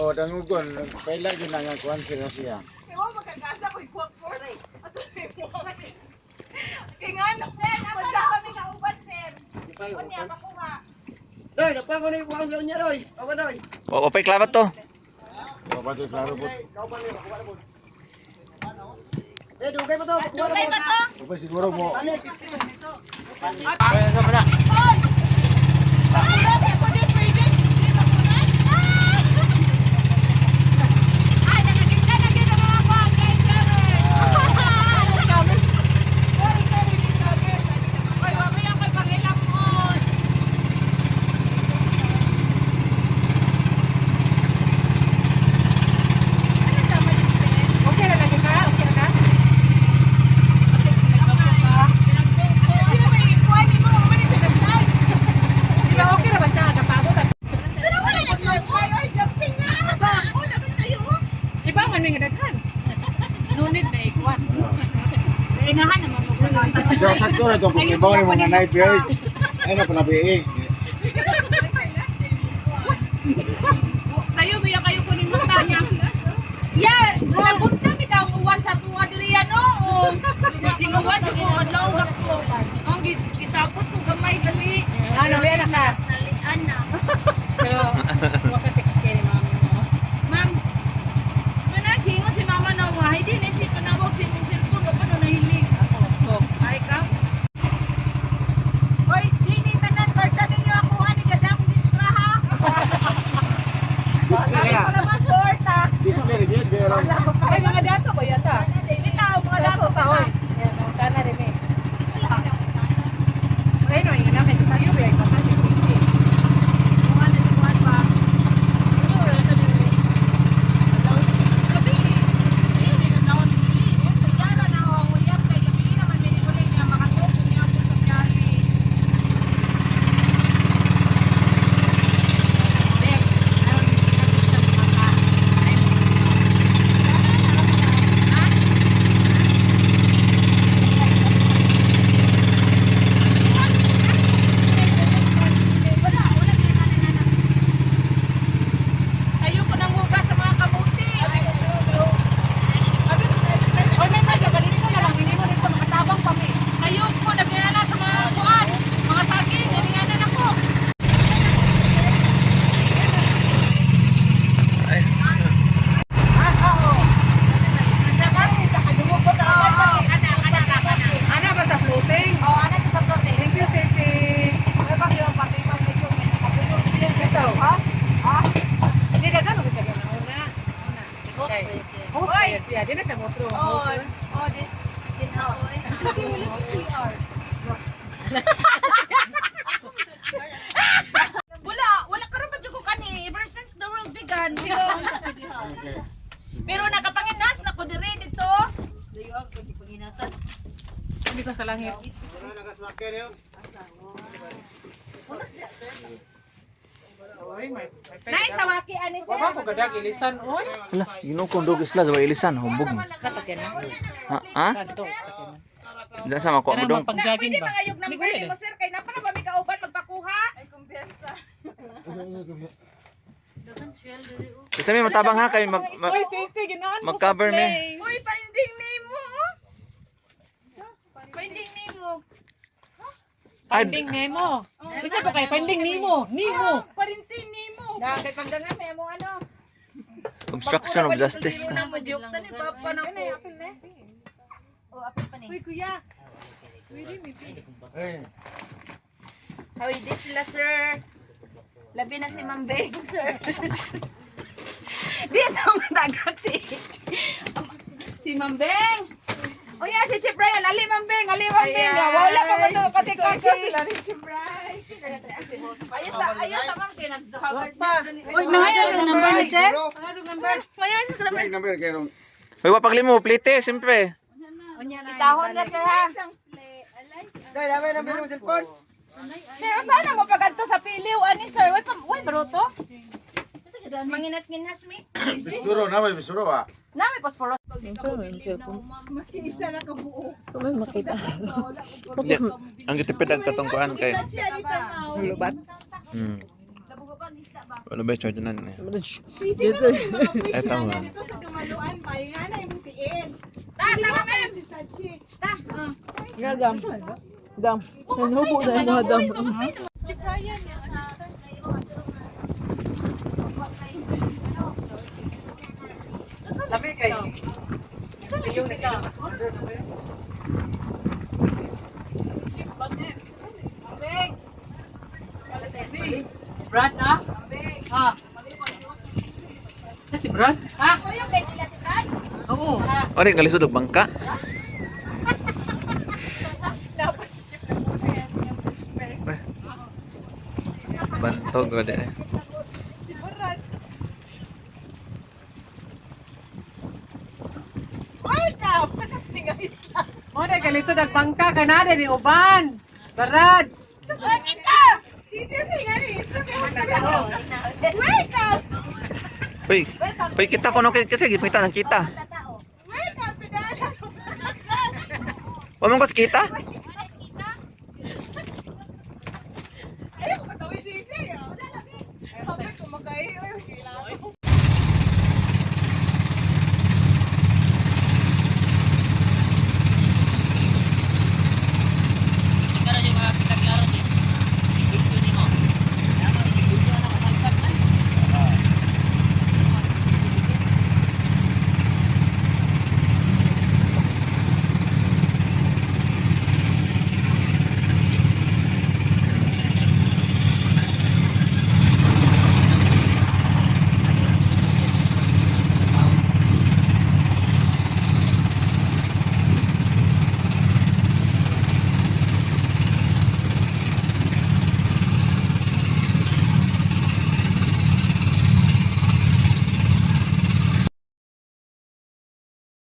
Oh, dangugon. Paila yun na nga kuhan siya. Ewan, magkagasa ko i-quote for. Ato kaya nga, no, wala kami nauban, sir. O niya, makuha. Doy, napako na yung kuha niya, Doy. Ako, Doy. Wapay klamat to. Oh, pati klaro po. Dugay pa to. Dugay ba to? Papa siguro mo. Ay, sama na. Ay, ako din pwede. Hindi makuha. Ay, nakaganda na din ang mga kuha. Guys, Ay, mamaya ko'y pangilapos. Okay na lagi ka? Okay na ka? Sino may kuha ni mo? Mabalik siya nag-slide. Sila okay na ba siya? Kapagod at... Pero wala na slide. Ay, jumping na. Ako, laban tayo. Iba man may ngadaghan. Nunit na ikuan. Inahan naman mo. Sa sakto na itong kukibaw ni mga night bears. Ay na pala bihi. Sa'yo, biya kayo kunin mo sa niya. Yan! Nabot kami daw uwan sa tuwa diri yan, oo. Singuwan, singuwan lang ako. Ang gisapot ko gamay gali. Ano, yan ka? Nalian na. Pero, waka text kayo ni mami mo. Ma'am, singon si mama na wahay din. Si panawag si mong cellphone. Wala na nahiling. Ako. Ay ka? Hoy, dini tanan. Karta ninyo ako. Hani ganda akong extra ha. Bakit ko naman short ha. Dito na rin, pero... Ay, mga dato ko yata. Bitaw, mga dato ka. Yan, mga kana rin eh. Okay, no, yun na kayo sa'yo. Very ka man. Kuhan na si Kuhan pa. Ano, wala na din eh. Gabi eh. Hindi na naon. Yara na ako. Uyap kay gabi naman. Hindi ko na niya makatog. Hindi ako sa piyari. Next. Ano, hindi ka siya makaka. Ayoko nang hugas sa mga kamuti. Oy, may pwede, balinin mo na lang. Hindi mo nito, makatabang kami. Ayoko, nagninala sa mga kuhan. Mga saging, galinganan ako. Ay. Oo. Ana ba sa floating? Oo, ana ba sa floating. Thank you, Sisi. May ba yung pati pang medyo may nakapulot. Ito, ha? Ha? Hindi ka gano'n kita gano'n. Una. Okay. Hoy! Yeah, di na sa motro. Oo. Oo, di. Wala ka rin ba dyan ko kani ever since the world began. Pero nakapanginas na ko dire dito. Dayog ko di panginasan. Hindi ko sa langit. Nay sawaki ani ko. Wala ko gadag ilisan, oy. Ala, ginukundog isla sa ilisan, humbog mo. Kasakyan na. Ha? Ha? Kanto, sakyan na. Diyan sa mako mo dong. Pag-jogging Pwede ba? mga yung number ni mo sir kay na para ba may kauban magpakuha? Ay kumpiyansa. Kasi may matabang ha kay Oy, sisi, ginahan mo mag-cover sa ni. place. Uy, finding Nemo. Finding Nemo. Finding Nemo. Bisa pa kay Finding Nemo. Nemo. Parintin Nemo. Kay pagdangan may mo ano. Obstruction of justice ka. Madyok ta ni papa na ko. Oh, apil pa ni. Uy, kuya. How is this sila, sir? Labi na si Ma'am Beng, sir. Di sa matagak si Ma'am Beng. O yan, si Chip Ryan. Ali, Ma'am Beng. Ali, Ma'am Beng. Wala pa ba ito patikon si... Chip Ryan. Ayos sa Ma'am. Kinagzahagard pa. Uy, nahaya ang number ni sir? Mayas sa number. May number kayo. May wapag limo, plite, siyempre. Isahon na, sir, ha? Dai, dami number mo cellphone. Sir, sana mo pagadto sa piliw ani sir. Way baruto. Manginas-nginas mi. Bisturo na, may bisturo ba? Nami posporo. Ang gitipid ang katungkuan kay Lubat. Hmm. Ano ba yung charge na? Dito. Eto nga. Dito sa Kamaluan, pahinga na yung butiin. Tama kami! Si Sachi. Nga, dam. Dam. Nanubo na yung mga dam. Labi kayo. Yung nika. Brad na? Ha? Si Brad? Ha? Oo. O, rin, kalisod og bangka. Bantog ko di. Welcome! Pasas ni guys lang. Mo na kalisod ang bangka kanada ni Uban. Barad. Kita! Sisi nga ni. Welcome! Uy, uy, kita ko no kasi gipita ng kita. Welcome to the Wa man ko sa kita?